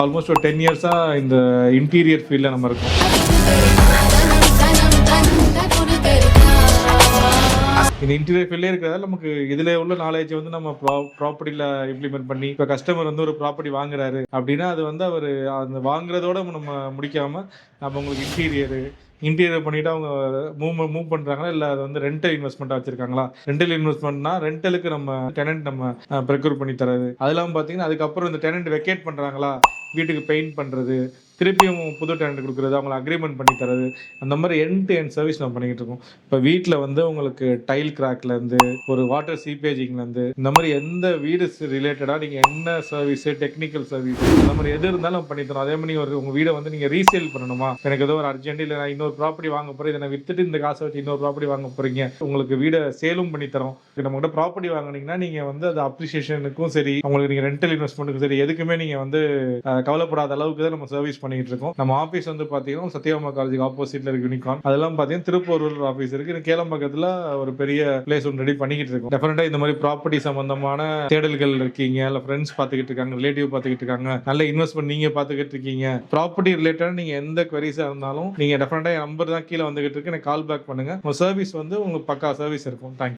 Almost ஒரு 10 இயர்ஸா இந்த இன்டீரியர் ஃபீல்ட்ல நம்ம இருக்கோம். இந்த இன்டீரியர் ஃபீல்ட்லயே இருக்கிறதால நமக்கு இதுல உள்ள நாலேஜ் வந்து நம்ம ப்ராப்பர்ட்டில இம்ப்ளிமெண்ட் பண்ணி, இப்ப கஸ்டமர் வந்து ஒரு ப்ராப்பர்ட்டி வாங்குறாரு அப்படின்னா, அது வந்து அவரு அந்த வாங்குறதோட நம்ம முடிக்காம, நம்ம உங்களுக்கு இன்டீரியர் பண்ணிட்டு அவங்க மூவ் பண்றாங்களா, இல்ல அது வந்து ரெண்டல் இன்வெஸ்ட்மெண்ட்டா வச்சிருக்காங்களா? ரெண்டல் இன்வெஸ்ட்மெண்ட்னா ரெண்டலுக்கு நம்ம டெனன்ட் நம்ம ப்ரொக்யூர் பண்ணி தரது. அது இல்லாம பார்த்தீங்கன்னா, அதுக்கப்புறம் இந்த டெனன்ட் வெக்கேட் பண்றாங்களா, வீட்டுக்கு பெயிண்ட் பண்றது, திருப்பியும் புது டெனன்ட் குடுக்குறது, அவங்கள அக்ரீமெண்ட் பண்ணி தரது, அந்த மாரி எண்ட் டு எண்ட் சர்வீஸ் நம்ம பண்ணிக்கிட்டு இருக்கோம். இப்ப வீட்ல வந்து உங்களுக்கு டைல் கிராக்லேருந்து, ஒரு வாட்டர் சீப்பேஜிங்லேருந்து, இந்த மாரி எந்த வீடு ரிலேட்டடா நீங்க என்ன சர்வீஸ், டெக்னிக்கல் சர்வீஸ் அந்த மாரி எது இருந்தாலும் நம்ம பண்ணி தரோம். அதே மாரி உங்க வீட வந்து நீங்க ரீசேல் பண்ணணுமா? எனக்கு ஏதோ ஒரு அர்ஜென்ட், இல்ல நான் இன்னொரு ப்ராப்பர்ட்டி வாங்க போறேன். இத நான் வித்துட்டு இந்த காச வச்சு இன்னொரு ப்ராப்பர்ட்டி வாங்க போறீங்க. உங்களுக்கு வீட சேலும் பண்ணி தரோம். நம்மகிட்ட ப்ராப்பர்ட்டி வாங்குனீங்கன்னா, நீங்க வந்து அது அப்ரிசியேஷனுக்கும் சரி, உங்களுக்கு நீங்க ரெண்டல் இன்வெஸ்ட்மென்ட்க்கும் சரி, எதுக்குமே நீங்க வந்து கவலைப்படாத அளவுக்கு தான் நம்ம சர்வீஸ் பண்ணிட்டு இருக்கோம். நம்ம ஆபீஸ் வந்து பாத்தீங்கன்னா சத்யபாமா காலேஜுக்கு ஆப்போசிட்ல இருக்கு யூனிகார்ன். அதெல்லாம் பாத்தீங்கன்னா திருப்பூர் ஆபீஸ் இருக்கு. கேளம்பாக்கத்துல ஒரு பெரிய பிளேஸ் ஒன்று ரெடி பண்ணிக்கிட்டு இருக்கோம். டெஃபினட்டா இந்த மாதிரி ப்ராப்பர்ட்டி சம்பந்தமான தேடல்கள் இருக்கீங்க, இல்ல ஃப்ரெண்ட்ஸ் பாத்துக்கிட்டு இருக்காங்க, ரிலேட்டிவ் பாத்துக்கிட்டு இருக்காங்க, நல்ல இன்வெஸ்ட்மெண்ட் நீங்க பாத்துக்கிட்டு இருக்கீங்க, ப்ராப்பர்ட்டி ரிலேட்டடா நீங்க எந்த குவரிஸா இருந்தாலும் நீங்க டெஃபினட்டா என் நம்பர் தான் கீழே வந்துகிட்டு இருக்கு, எனக்கு கால் பேக் பண்ணுங்க. உங்க சர்வீஸ் வந்து உங்களுக்கு பக்கா சர்வீஸ் இருக்கும். தேங்க்யூ.